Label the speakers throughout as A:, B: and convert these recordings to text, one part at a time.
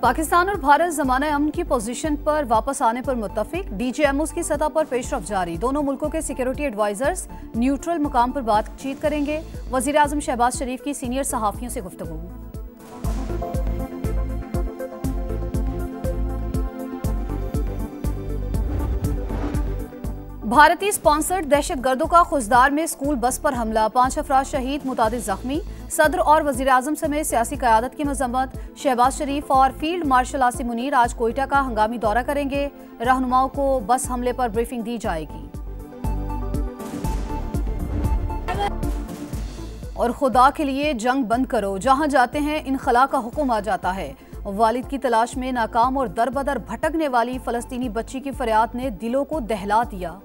A: पाकिस्तान और भारत ज़माना अमन की पोजीशन पर वापस आने पर मुत्तफिक। डीजीएमओज़ की सतह पर पेशरफ जारी। दोनों मुल्कों के सिक्योरिटी एडवाइजर्स न्यूट्रल मुकाम पर बातचीत करेंगे। वज़ीर आज़म शहबाज शरीफ की सीनियर सहाफ़ियों से गुफ्तगू। भारतीय स्पॉन्सर्ड दहशतगर्दों का खुजदार में स्कूल बस पर हमला, 5 अफराद शहीद, मुतादिद जख्मी। सदर और वजीर आजम समेत सियासी क़यादत की मजम्मत। शहबाज शरीफ और फील्ड मार्शल आसिम मुनीर आज कोयटा का हंगामी दौरा करेंगे। रहनुमाओं को बस हमले पर ब्रीफिंग दी जाएगी। और खुदा के लिए जंग बंद करो, जहां जाते हैं इनखला का हुक्म आ जाता है। वालिद की तलाश में नाकाम और दर बदर भटकने वाली फलस्तीनी बच्ची की फरियाद ने दिलों को दहला दिया।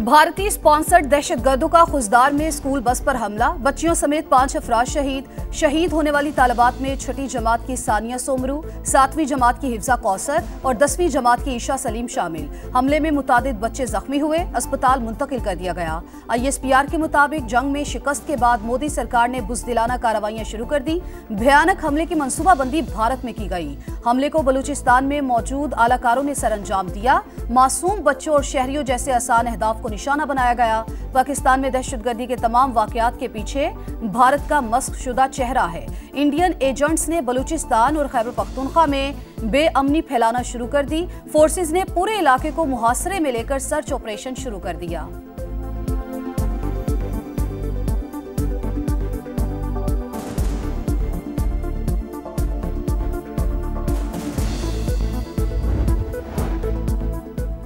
A: भारतीय स्पॉन्सर्ड दहशतगर्दों का खुजदार में स्कूल बस पर हमला, बच्चियों समेत 5 अफराद शहीद। शहीद होने वाली तालिबात में 6ठी जमात की सानिया सोमरू, 7वीं जमात की हिफ्जा कौसर और 10वीं जमात की ईशा सलीम शामिल। हमले में मुतादिद बच्चे जख्मी हुए, अस्पताल मुंतकिल कर दिया गया। ISPR के मुताबिक जंग में शिकस्त के बाद मोदी सरकार ने बुज़दिलाना कार्रवाइयां शुरू कर दी। भयानक हमले की मनसूबाबंदी भारत में की गई। हमले को बलूचिस्तान में मौजूद आलाकारों ने सर अंजाम दिया। मासूम बच्चों और शहरियों जैसे आसान अहदाफ को निशाना बनाया गया। पाकिस्तान में दहशतगर्दी के तमाम वाकयात के पीछे भारत का मस्क शुदा चेहरा है। इंडियन एजेंट्स ने बलूचिस्तान और खैबर पख्तूनख्वा में बेअमनी फैलाना शुरू कर दी। फोर्सेस ने पूरे इलाके को मुहासरे में लेकर सर्च ऑपरेशन शुरू कर दिया।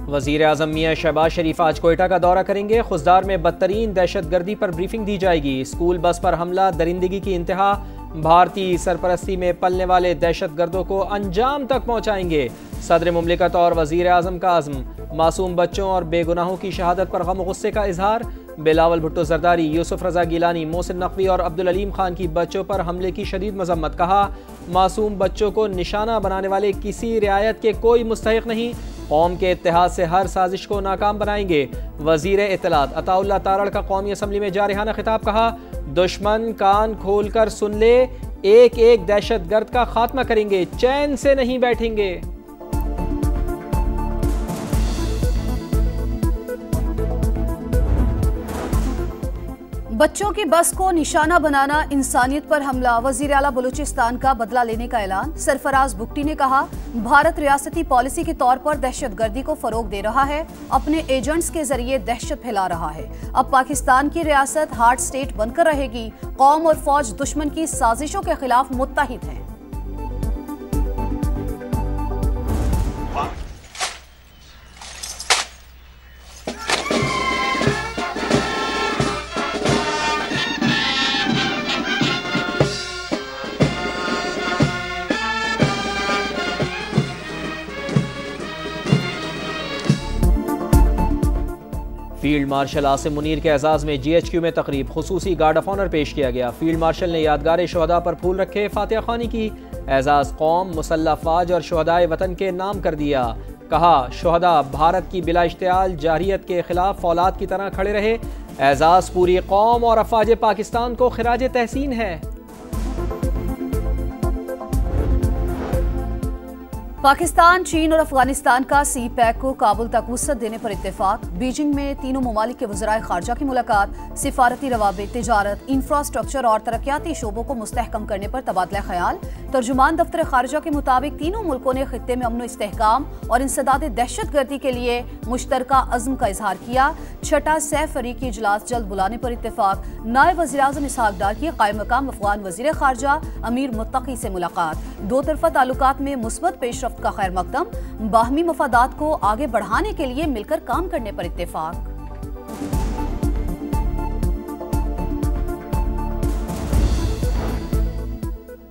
B: वज़ीर आज़म मियां शहबाज शरीफ आज कोयटा का दौरा करेंगे। खुजदार में बदतरीन दहशतगर्दी पर ब्रीफिंग दी जाएगी। स्कूल बस पर हमला दरिंदगी की इंतहा, भारतीय सरपरस्ती में पलने वाले दहशतगर्दों को अंजाम तक पहुंचाएंगे। सदर मुमलिकत और वज़ीर आज़म का अज़्म, मासूम बच्चों और बेगुनाहों की शहादत पर गम गुस्से का इजहार। बिलावल भुट्टो जरदारी, यूसुफ रजा गिलानी, मोहसिन नकवी और अब्दुल अलीम खान की बच्चों पर हमले की शदीद मजम्मत। कहा, मासूम बच्चों को निशाना बनाने वाले किसी रियायत के कोई मुस्तहिक नहीं। कौम के इत्तेहाद से हर साजिश को नाकाम बनाएंगे। वजीर इत्तलात अताउल्लाह तारड़ का कौमी असम्बली में जारिहाना खिताब। कहा, दुश्मन कान खोल कर सुन ले, एक एक दहशतगर्द का खात्मा करेंगे, चैन से नहीं बैठेंगे।
A: बच्चों की बस को निशाना बनाना इंसानियत पर हमला, वजीर आला बलूचिस्तान का बदला लेने का ऐलान। सरफराज बुगटी ने कहा, भारत रियासती पॉलिसी के तौर पर दहशतगर्दी को फरोग दे रहा है, अपने एजेंट्स के जरिए दहशत फैला रहा है। अब पाकिस्तान की रियासत हार्ड स्टेट बनकर रहेगी। कौम और फौज दुश्मन की साजिशों के खिलाफ मुत्तहिद हैं।
B: फील्ड मार्शल आसिम मुनीर के एजाज़ में GHQ में तकरीब, खुसूसी गार्ड ऑफ ऑनर पेश किया गया। फील्ड मार्शल ने यादगार शहदा पर फूल रखे, फातिहा खानी की। एजाज़ कौम, मुसल्लह फ़ौज और शहदाए वतन के नाम कर दिया। कहा, शहदा भारत की बिला इश्तियाल जारहियत के खिलाफ फौलाद की तरह खड़े रहे। एजाज़ पूरी कौम और अफवाज पाकिस्तान को खिराज तहसीन है।
A: पाकिस्तान, चीन और अफगानिस्तान का CPEC को काबुल तक वुसअत देने पर इत्तेफाक। बीजिंग में तीनों ममालिक के वज़राए खारजा की मुलाकात। सिफारती रवाबित, तिजारत, इंफ्रास्ट्रक्चर और तरक्याती शोबों को मुस्तहकम करने पर तबादला ख्याल। तर्जुमान दफ्तर खारजा के मुताबिक तीनों मुल्कों ने खित्ते में अमन व इस्तेहकाम और इंसदाद दहशतगर्दी के लिए मुश्तरका अज़्म का इजहार किया। 6ठा सह फरीकी इजलास जल्द बुलाने पर इत्तेफाक। नायब वज़ीर आज़म इसहाक डार की कायम मकाम अफ़गान वज़ीर खारजा अमीर मुत्तकी से मुलाकात। दो तरफ़ा ताल्लुकात में मुस्बत पेशरफ्त का खैर मकदम। बाहमी मफादात को आगे बढ़ाने के लिए मिलकर काम करने पर इत्तेफाक।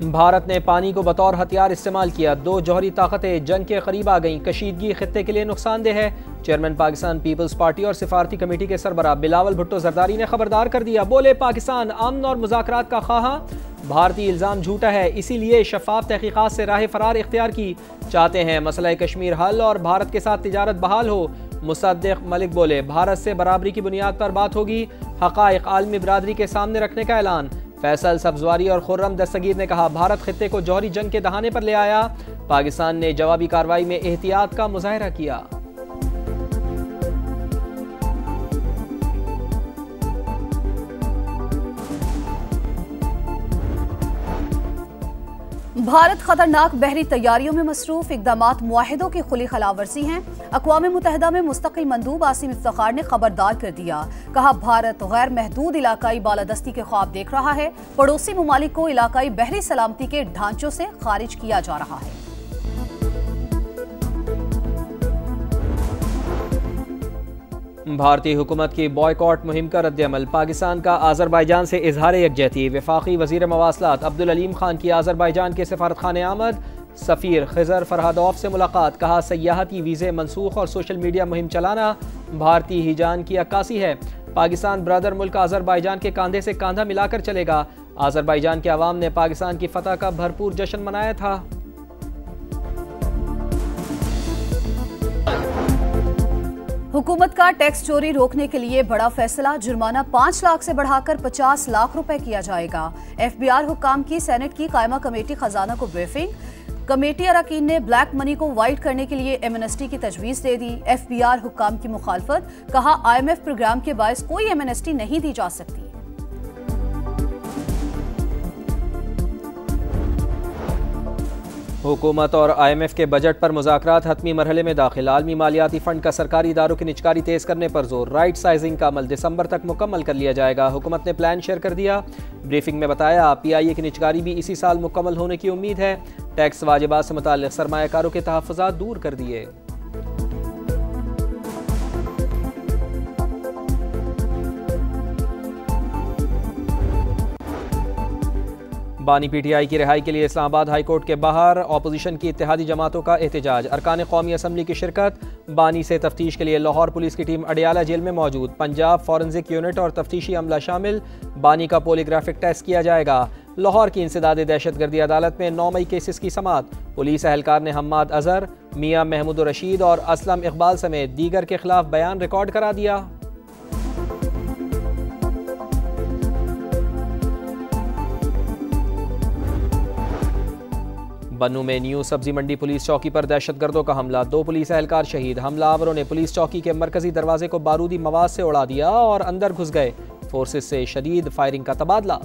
B: भारत ने पानी को बतौर हथियार इस्तेमाल किया, 2 जौहरी ताकतें जंग के करीब आ गईं। कशीदगी खित्ते के लिए नुकसानदेह है। चेयरमैन पाकिस्तान पीपल्स पार्टी और सिफारती कमेटी के सरबराह बिलावल भुट्टो जरदारी ने खबरदार कर दिया। बोले, पाकिस्तान अमन और मुज़ाकरात का ख्वाहा, भारतीय इल्ज़ाम झूठा है, इसीलिए शफाफ तहकीकात से राह फरार इख्तियार की चाहते हैं। मसला कश्मीर हल और भारत के साथ तिजारत बहाल हो। मुसद्दिक मलिक बोले, भारत से बराबरी की बुनियाद पर बात होगी। हक़ाइक़ आलमी बिरादरी के सामने रखने का ऐलान। फैसल सब्जवारी और खुर्रम दस्तगीर ने कहा, भारत खित्ते को जौहरी जंग के दहाने पर ले आया। पाकिस्तान ने जवाबी कार्रवाई में एहतियात का मुजाहरा किया।
A: भारत खतरनाक बहरी तैयारियों में मसरूफ, इकदामात मुआहिदों की खुली खिलाफवर्जी हैं। अक़वाम मुत्तहिदा में मुस्तकिल मंदूब आसिम इफ्तिखार ने खबरदार कर दिया। कहा, भारत गैर महदूद इलाकाई बालादस्ती के ख्वाब देख रहा है। पड़ोसी ममालिक को इलाकाई बहरी सलामती के ढांचों से खारिज किया जा रहा है।
B: भारतीय हुकूमत की बॉयकॉट मुहिम का रद्दअमल। पाकिस्तान का आज़रबाईजान से इजहार यकजहती। वफाकी वज़ीर मवासलात अब्दुल अलीम खान की आज़रबाईजान के सफारतखाने आमद। सफ़ीर खिज़र फरहादोफ से मुलाकात। कहा, सयाहती वीज़े मनसूख और सोशल मीडिया मुहिम चलाना भारतीय हिजान की अक्कासी है। पाकिस्तान ब्रदर मुल्क आज़रबाईजान के कांधे से कांधा मिलाकर चलेगा। आज़रबाईजान के अवाम ने पाकिस्तान की फतह का भरपूर जश्न मनाया था।
A: हुकूमत का टैक्स चोरी रोकने के लिए बड़ा फैसला। जुर्माना 5 लाख से बढ़ाकर 50 लाख रुपए किया जाएगा। FBI हुक्काम की सेनेट की कायमा कमेटी खजाना को ब्रीफिंग। कमेटी अरकान ने ब्लैक मनी को वाइट करने के लिए एमनेस्टी की तजवीज दे दी। FBI हुक्काम की मुखालफत। कहा, IMF प्रोग्राम के बायस कोई एमनेस्टी नहीं दी जा सकती।
B: हुकूमत और IMF के बजट पर मुज़ाकरात हतमी मरहले में दाखिल। आलमी मालियाती फ़ंड का सरकारी इदारों की निचकारी तेज़ करने पर जोर। राइट साइजिंग का अमल दिसंबर तक मुकम्मल कर लिया जाएगा। हुकूमत ने प्लान शेयर कर दिया। ब्रीफिंग में बताया, PIA की निचकारी भी इसी साल मुकम्मल होने की उम्मीद है। टैक्स वाजिबात से मुताल्लिक़ सरमायाकारों के तहफ़्फ़ुज़ात दूर कर दिए। बानी PTI की रिहाई के लिए इस्लामाबाद हाई कोर्ट के बाहर ऑपोजिशन की इत्तेहादी जमातों का एहतजाज। अरकान कौमी असम्बली की शिरकत। बानी से तफ्तीश के लिए लाहौर पुलिस की टीम अडियाला जेल में मौजूद। पंजाब फॉरेंसिक यूनिट और तफ्तीशी अमला शामिल। बानी का पोलीग्राफिक टेस्ट किया जाएगा। लाहौर की इंसदाद दहशतगर्दी अदालत में 9 मई केसेस की समाअत। पुलिस एहलकार ने हम्माद अजहर, मियाँ महमूद रशीद और असलम इकबाल समेत दीगर के खिलाफ बयान रिकॉर्ड करा दिया। बन्नू में न्यू सब्जी मंडी पुलिस चौकी पर दहशतगर्दों का हमला। 2 पुलिस एहलकार शहीद। हमलावरों ने पुलिस चौकी के मरकजी दरवाजे को बारूदी मवाद से उड़ा दिया और अंदर घुस गए। फोर्सेस से शदीद फायरिंग का तबादला।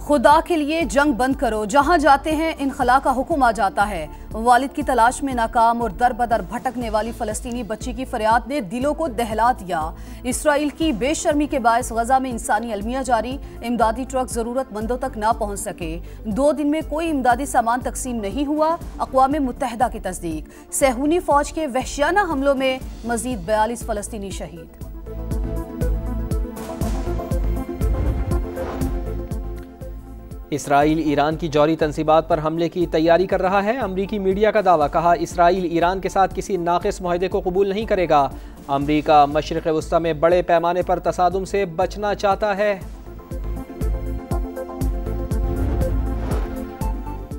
A: खुदा के लिए जंग बंद करो, जहां जाते हैं इनखला का हुक्म आ जाता है। वालिद की तलाश में नाकाम और दर बदर भटकने वाली फलस्तीनी बच्ची की फरियाद ने दिलों को दहला दिया। इसराइल की बेशर्मी के बायस गजा में इंसानी अलमिया जारी। इमदादी ट्रक जरूरतमंदों तक ना पहुंच सके। 2 दिन में कोई इमदादी सामान तकसीम नहीं हुआ। अक़वाम मुत्तहिदा की तस्दीक। सहूनी फौज के वहशियाना हमलों में मजीद 42 फलस्तीनी शहीद।
B: इसराइल ईरान की जौहरी तंसीबात पर हमले की तैयारी कर रहा है। अमरीकी मीडिया का दावा। कहा, इसराइल ईरान के साथ किसी नाक़िस मुआहदे को कबूल नहीं करेगा। अमरीका मशरिक़ वस्ता में बड़े पैमाने पर तसादुम से बचना चाहता है।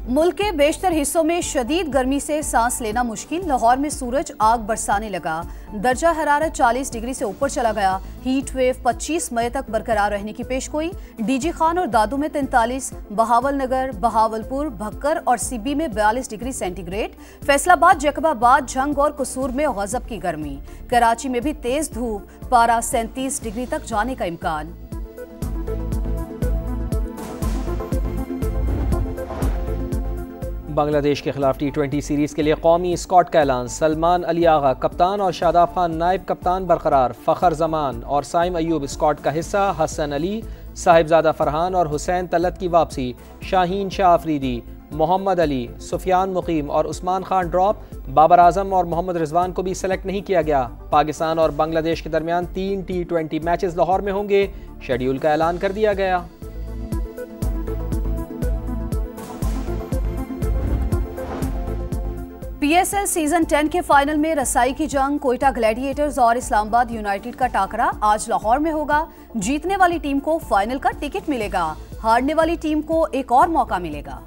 A: मुल्क के बेशतर हिस्सों में शदीद गर्मी से सांस लेना मुश्किल। लाहौर में सूरज आग बरसाने लगा। दर्जा हरारत 40 डिग्री से ऊपर चला गया। हीट वेव 25 मई तक बरकरार रहने की पेशगोई। DG खान और दादू में 43, बहावल नगर, बहावलपुर, भक्कर और सिब्बी में 42 डिग्री सेंटीग्रेड। फैसलाबाद, जैकबाबाद, झंग और कसूर में गजब की गर्मी। कराची में भी तेज धूप, पारा 37 डिग्री तक जाने का इम्कान।
B: बांग्लादेश के खिलाफ T20 सीरीज के लिए कौमी स्क्वाड का ऐलान। सलमान अली आगा कप्तान और शादाब खान नायब कप्तान बरकरार। फ़खर जमान और साइम अयूब स्क्वाड का हिस्सा। हसन अली, साहिबजादा फरहान और हुसैन तलत की वापसी। शाहीन शाह अफरीदी, मोहम्मद अली, सुफियान मुकीम और उस्मान खान ड्रॉप। बाबर आजम और मोहम्मद रिजवान को भी सेलेक्ट नहीं किया गया। पाकिस्तान और बांग्लादेश के दरमियान 3 T20 मैचेस लाहौर में होंगे। शेड्यूल का ऐलान कर दिया गया।
A: PSL सीजन 10 के फाइनल में रसाई की जंग। कोयटा ग्लैडिएटर्स और इस्लामाबाद यूनाइटेड का टाकरा आज लाहौर में होगा। जीतने वाली टीम को फाइनल का टिकट मिलेगा। हारने वाली टीम को एक और मौका मिलेगा।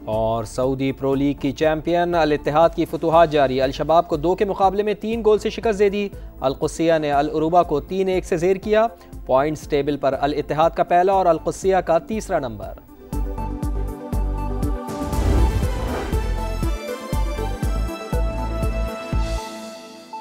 B: और सऊदी प्रो लीग की चैंपियन अल इत्तेहाद की फतूहात जारी। अल शबाब को 2 के मुकाबले में 3 गोल से शिकस्त दे दी। अल कुस्सिया ने अल उरूबा को 3-1 से ज़ेर किया। पॉइंट्स टेबल पर अल इत्तेहाद का पहला और अल कुस्सिया का तीसरा नंबर।